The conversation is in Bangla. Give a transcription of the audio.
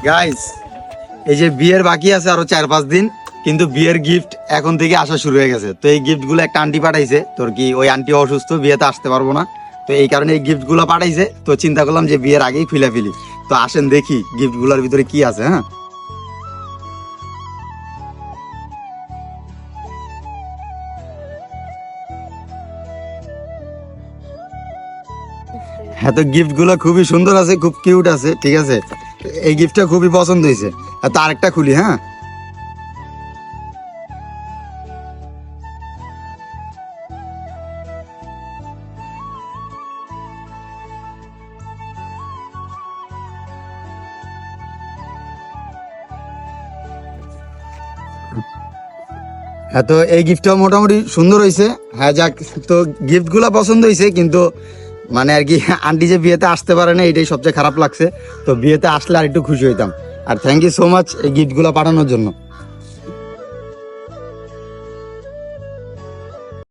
গাইস, এই যে বিয়ের বাকি আছে আরো 4-5 দিন, কিন্তু বিয়ের গিফট এখন থেকে আসা শুরু হয়ে গেছে। তো এই গিফট গুলো একটা আন্টি পাঠাইছে, তোর কি ওই আন্টি অসুস্থ, বিয়েতে আসতে পারবো না, তো এই কারণে এই গিফট গুলো পাঠাইছে। তো চিন্তা করলাম যে বিয়ের আগেই ফিলে ফেলি। তো আসেন দেখি গিফট গুলোর ভিতরে কি আছে। হ্যাঁ, হ্যাঁ, তো গিফট গুলো খুবই সুন্দর আছে, খুব কিউট আছে। ঠিক আছে, এই গিফটটা খুবই পছন্দ হয়েছে। তো আরেকটা খুলি। হ্যাঁ, হ্যাঁ, তো এই গিফটটাও মোটামুটি সুন্দর হয়েছে। হ্যাঁ, যাক, তো গিফট গুলা পছন্দ হয়েছে, কিন্তু মানে আর কি আন্টি যে বিয়েতে আসতে পারে না, এটাই সবচেয়ে খারাপ লাগছে। তো বিয়েতে আসলে আর একটু খুশি হইতাম। আর থ্যাংক ইউ সো মাচ এই গিফট গুলা পাঠানোর জন্য।